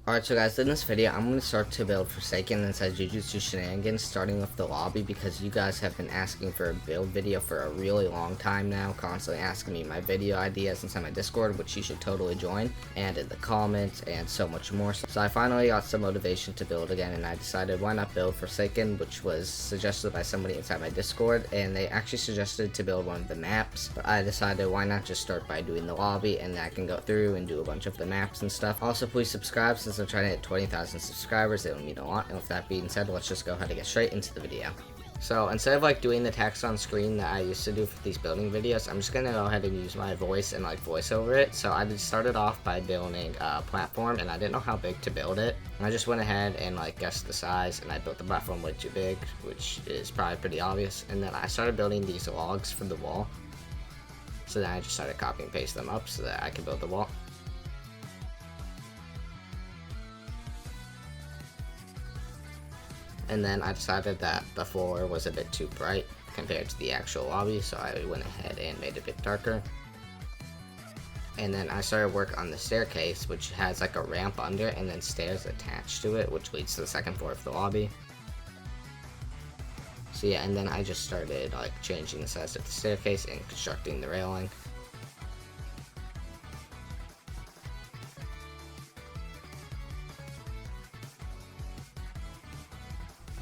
Alright, so guys, in this video, I'm going to start to build Forsaken inside Jujutsu Shenanigans, starting with the lobby, because you guys have been asking for a build video for a really long time now, constantly asking me my video ideas inside my Discord, which you should totally join, and in the comments, and so much more. So I finally got some motivation to build again, and I decided why not build Forsaken, which was suggested by somebody inside my Discord, and they actually suggested to build one of the maps, but I decided why not just start by doing the lobby, and then I can go through and do a bunch of the maps and stuff. Also, please subscribe, since I'm trying to hit 20,000 subscribers. It would mean a lot. And with that being said, let's just go ahead and get straight into the video. So instead of like doing the text on screen that I used to do for these building videos, I'm just gonna go ahead and use my voice and like voice over it. So I just started off by building a platform, and I didn't know how big to build it. I just went ahead and like guessed the size, and I built the platform way too big, which is probably pretty obvious. And then I started building these logs for the wall. So then I just started copy and paste them up so that I can build the wall. And then I decided that the floor was a bit too bright compared to the actual lobby, so I went ahead and made it a bit darker. And then I started work on the staircase, which has like a ramp under and then stairs attached to it, which leads to the second floor of the lobby. So yeah, and then I just started like changing the size of the staircase and constructing the railing.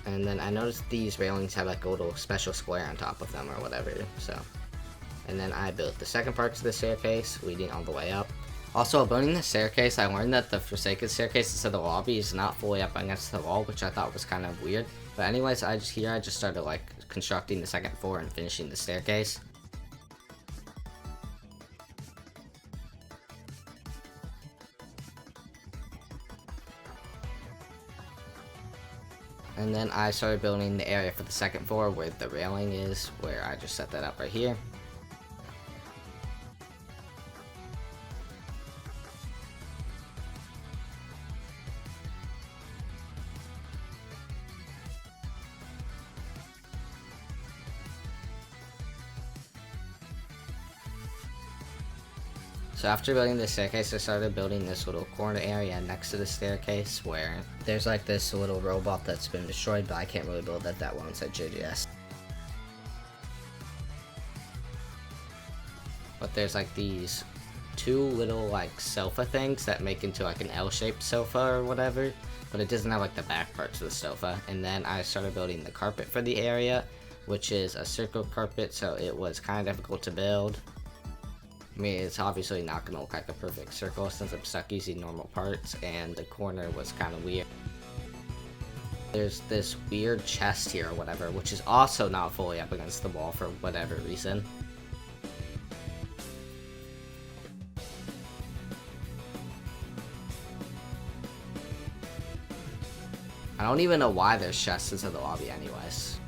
And then I noticed these railings have like a little special square on top of them or whatever, so. And then I built the second part to the staircase, leading all the way up. Also, building the staircase, I learned that the Forsaken staircase instead of the lobby is not fully up against the wall, which I thought was kind of weird. But anyways, I just started like constructing the second floor and finishing the staircase. And then I started building the area for the second floor where the railing is, where I just set that up right here. So after building the staircase, I started building this little corner area next to the staircase where there's like this little robot that's been destroyed, but I can't really build that well inside JJS. But there's like these two little like sofa things that make into like an L-shaped sofa or whatever, but it doesn't have like the back parts of the sofa. And then I started building the carpet for the area, which is a circle carpet, so it was kind of difficult to build. I mean, it's obviously not going to look like a perfect circle since I'm stuck using normal parts, and the corner was kind of weird. There's this weird chest here or whatever, which is also not fully up against the wall for whatever reason. I don't even know why there's chests inside the lobby anyways.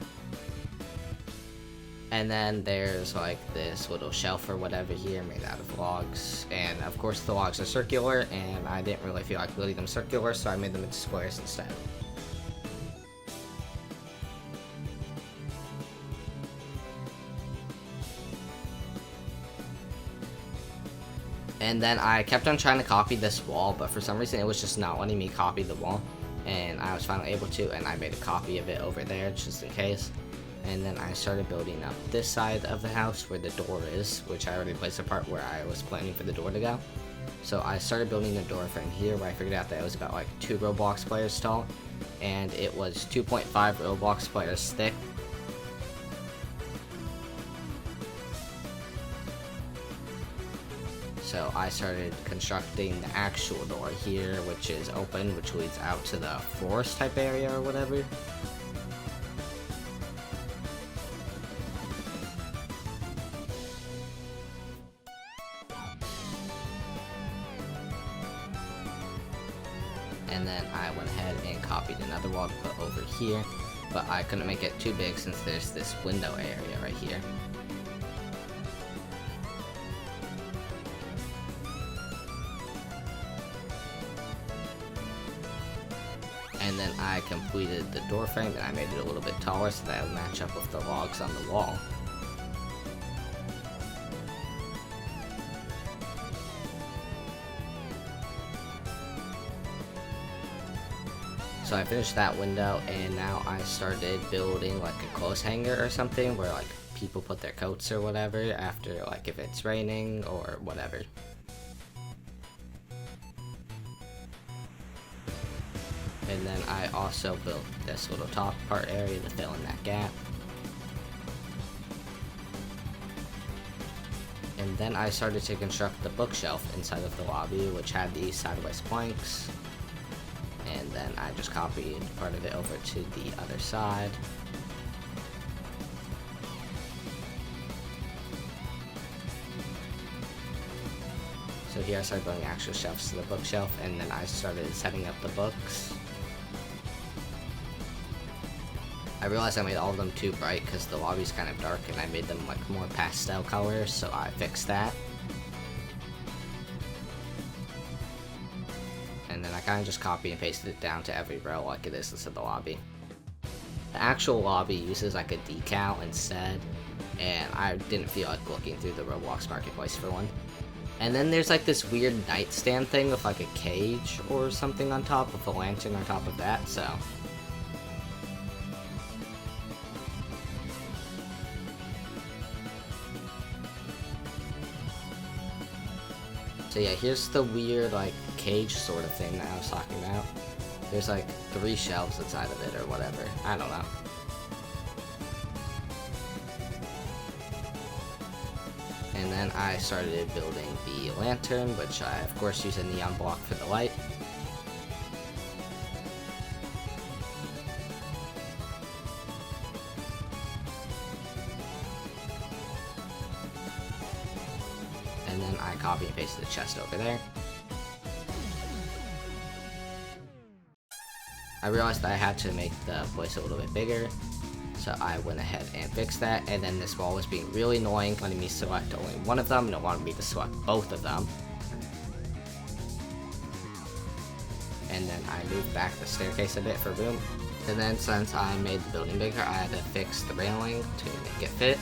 And then there's like this little shelf or whatever here made out of logs, and of course the logs are circular, and I didn't really feel like building them circular, so I made them into squares instead. And then I kept on trying to copy this wall, but for some reason it was just not letting me copy the wall, and I was finally able to, and I made a copy of it over there just in case. And then I started building up this side of the house where the door is, which I already placed a part where I was planning for the door to go. So I started building the door frame here, where I figured out that it was about like 2 Roblox players tall, and it was 2.5 Roblox players thick. So I started constructing the actual door here, which is open, which leads out to the forest type area or whatever. And then I went ahead and copied another wall to put over here, but I couldn't make it too big since there's this window area right here. And then I completed the door frame, and I made it a little bit taller so that it would match up with the logs on the wall. So I finished that window, and now I started building like a clothes hanger or something where like people put their coats or whatever after, like, if it's raining or whatever. And then I also built this little top part area to fill in that gap. And then I started to construct the bookshelf inside of the lobby, which had these sideways planks. And then I just copied part of it over to the other side. So here I started building actual shelves to the bookshelf, and then I started setting up the books. I realized I made all of them too bright because the lobby's kind of dark, and I made them like more pastel colors, so I fixed that. And then I kind of just copied and pasted it down to every row like it is inside the lobby. The actual lobby uses like a decal instead, and I didn't feel like looking through the Roblox marketplace for one. And then there's like this weird nightstand thing with like a cage or something on top with a lantern on top of that, so. So yeah, here's the weird like cage sort of thing that I was talking about. There's like 3 shelves inside of it or whatever. I don't know. And then I started building the lantern, which I of course use a neon block for the light. And then I copy and pasted the chest over there. I realized that I had to make the place a little bit bigger, so I went ahead and fixed that. And then this wall was being really annoying, letting me select only one of them, and it wanted me to select both of them. And then I moved back the staircase a bit for room. And then since I made the building bigger, I had to fix the railing to make it fit.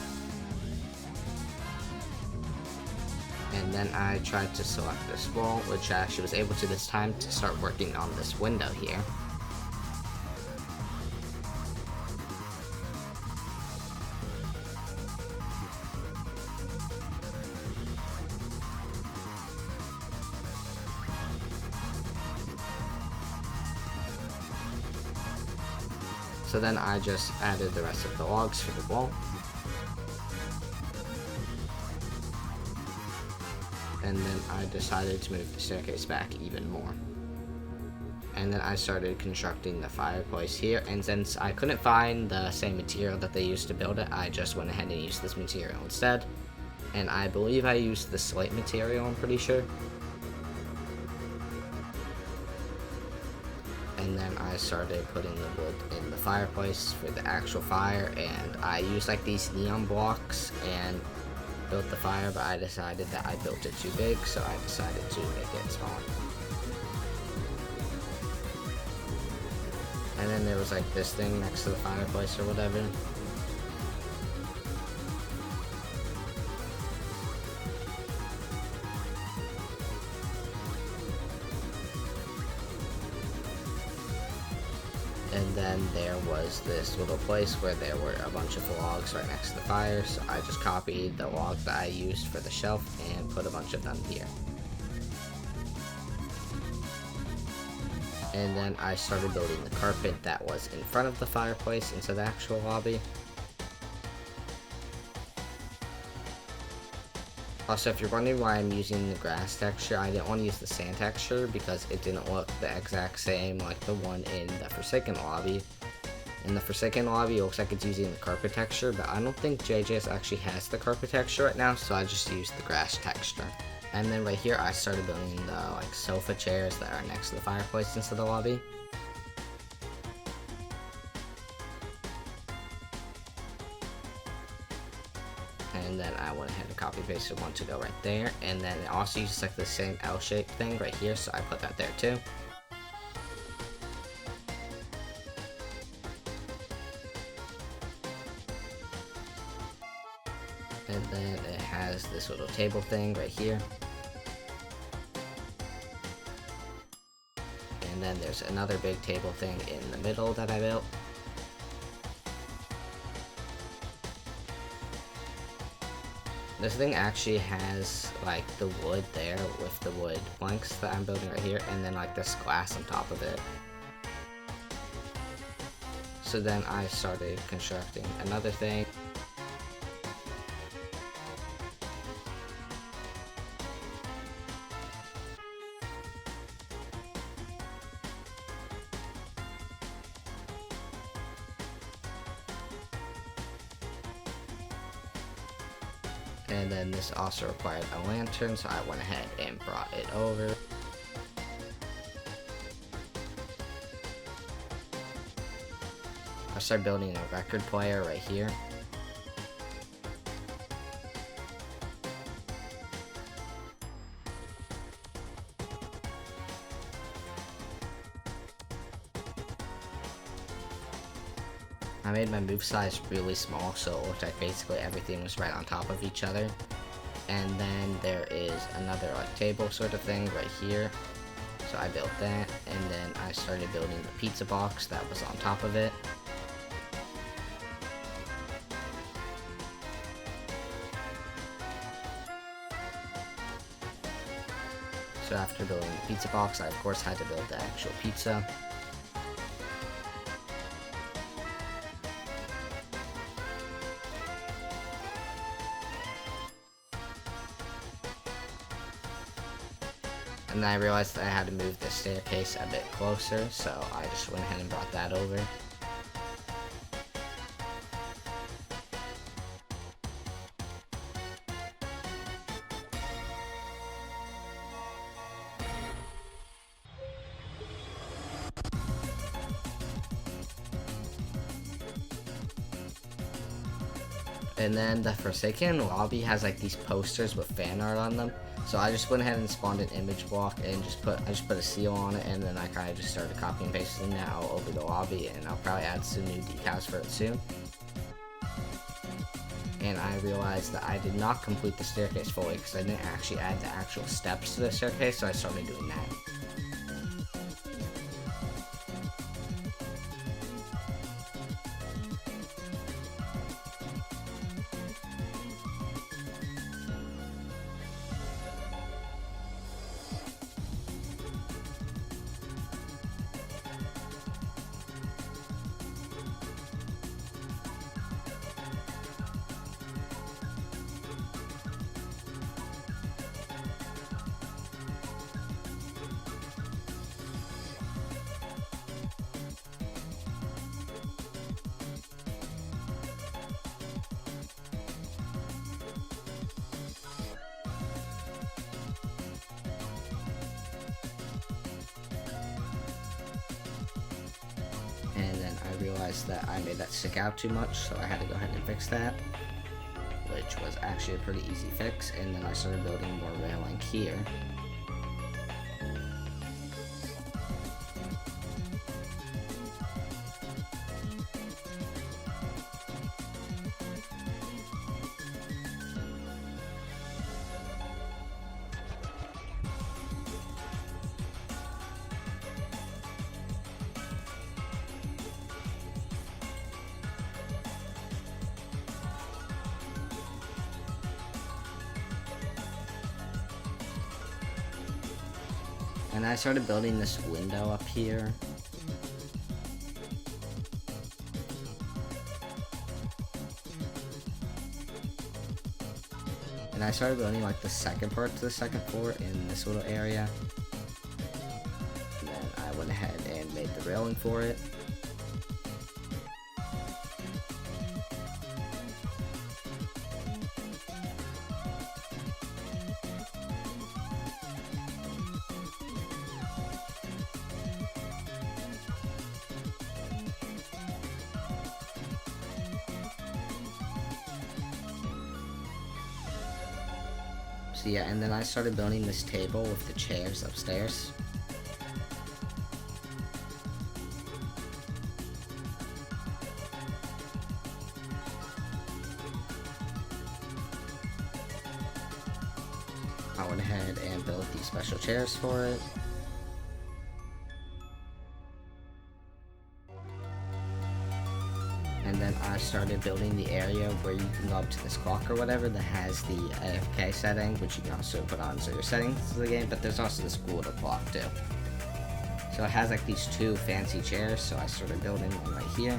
And then I tried to select this wall, which I actually was able to this time to start working on this window here. So then I just added the rest of the logs for the wall. And then I decided to move the staircase back even more. And then I started constructing the fireplace here, and since I couldn't find the same material that they used to build it, I just went ahead and used this material instead. And I believe I used the slate material, I'm pretty sure. And then I started putting the wood in the fireplace for the actual fire, and I used like these neon blocks and built the fire, but I decided that I built it too big, so I decided to make it smaller. And then there was like this thing next to the fireplace or whatever. And then there was this little place where there were a bunch of logs right next to the fire, so I just copied the log that I used for the shelf and put a bunch of them here. And then I started building the carpet that was in front of the fireplace into the actual lobby. Also, if you're wondering why I'm using the grass texture, I didn't want to use the sand texture because it didn't look the exact same like the one in the Forsaken lobby. In the Forsaken lobby, it looks like it's using the carpet texture, but I don't think JJS actually has the carpet texture right now, so I just used the grass texture. And then right here, I started building the like sofa chairs that are next to the fireplace into the lobby. And then I went ahead and copy pasted one to go right there, and then it also uses like the same L-shaped thing right here, so I put that there too. And then it has this little table thing right here. And then then there's another big table thing in the middle that I built. This thing actually has like the wood there with the wood planks that I'm building right here, and then like this glass on top of it. So then I started constructing another thing. And then this also required a lantern, so I went ahead and brought it over. I started building a record player right here. I made my move size really small, so it looked like basically everything was right on top of each other. And then there is another like table sort of thing right here. So I built that, and then I started building the pizza box that was on top of it. So after building the pizza box, I of course had to build the actual pizza. And then I realized that I had to move the staircase a bit closer, so I just went ahead and brought that over. And then the Forsaken lobby has like these posters with fan art on them. So I just went ahead and spawned an image block and I just put a seal on it, and then I kind of just started copying and pasting them now over the lobby, and I'll probably add some new decals for it soon. And I realized that I did not complete the staircase fully because I didn't actually add the actual steps to the staircase, so I started doing that. And then I realized that I made that stick out too much, so I had to go ahead and fix that, which was actually a pretty easy fix. And then I started building more railing here. And I started building this window up here. And I started building like the second part to the second floor in this little area. And then I went ahead and made the railing for it. So yeah, and then I started building this table with the chairs upstairs. I went ahead and built these special chairs for it. and then I started building the area where you can go up to this clock or whatever that has the AFK setting, which you can also put on your settings of the game, but there's also this cool little clock too. So it has like these two fancy chairs, so I started building one right here.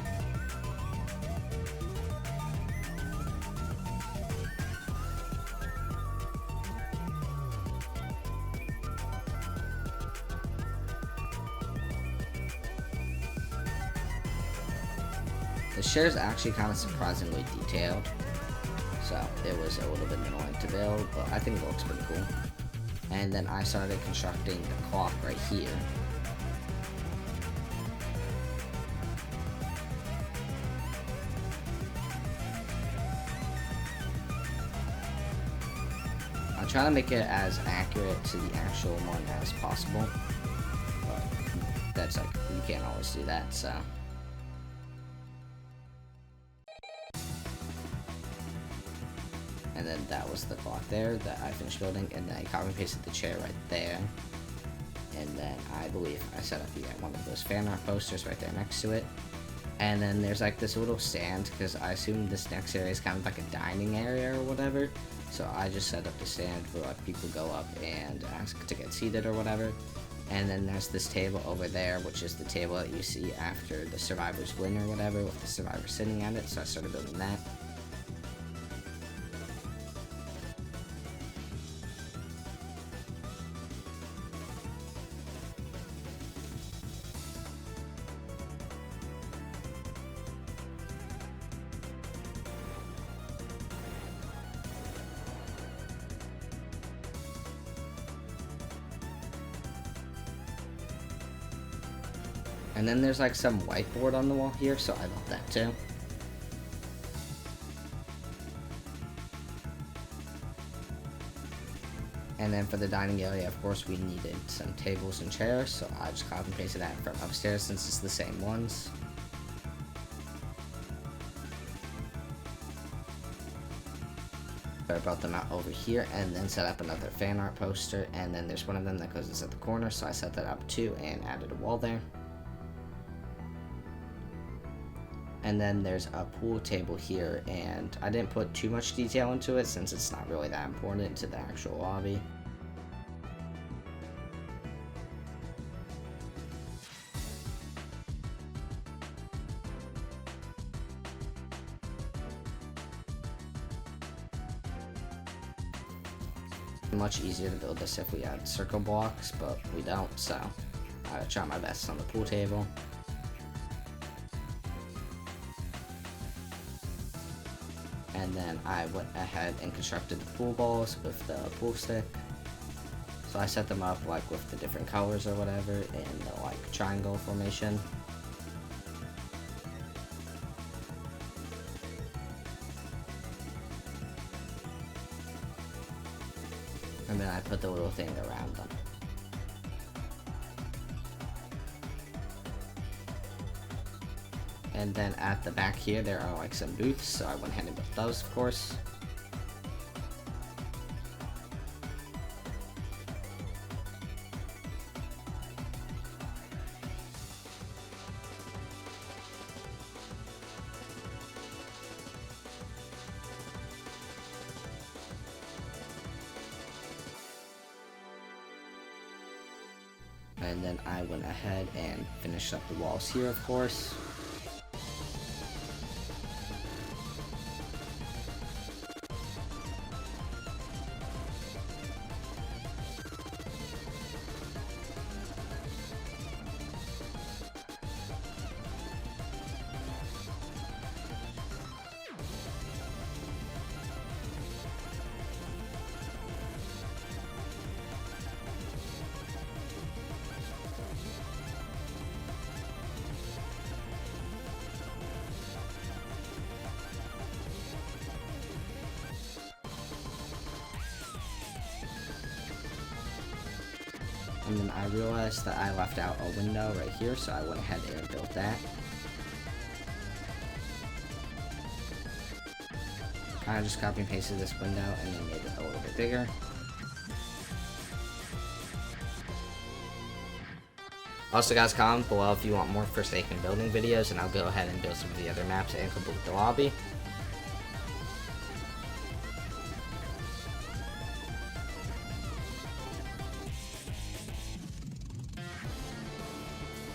The chair is actually kind of surprisingly detailed, so it was a little bit annoying to build, but I think it looks pretty cool. And then I started constructing the clock right here. I'm trying to make it as accurate to the actual one as possible, but that's like, you can't always do that, so. And then that was the clock there that I finished building, and then I copy and pasted the chair right there. And then I believe I set up one of those fan art posters right there next to it. And then there's like this little stand, because I assume this next area is kind of like a dining area or whatever. So I just set up the stand where like people go up and ask to get seated or whatever. And then there's this table over there, which is the table that you see after the survivors win or whatever, with the survivor sitting at it. So I started building that. And then there's like some whiteboard on the wall here, so I love that too. And then for the dining area, of course, we needed some tables and chairs, so I just copy and pasted that from upstairs since it's the same ones. I brought them out over here and then set up another fan art poster, and then there's one of them that goes at the corner, so I set that up too and added a wall there. And then there's a pool table here, and I didn't put too much detail into it since it's not really that important to the actual lobby. Much easier to build this if we had circle blocks, but we don't, so I tried my best on the pool table. And then I went ahead and constructed the pool balls with the pool stick. So I set them up like with the different colors or whatever in the like triangle formation. And then I put the little thing around them. And then at the back here, there are like some booths, so I went ahead and built those, of course. And then I went ahead and finished up the walls here, of course. And then I realized that I left out a window right here, so I went ahead and built that. Kind of just copy and pasted this window and then made it a little bit bigger. Also guys, comment below if you want more Forsaken building videos, and I'll go ahead and build some of the other maps and complete the lobby.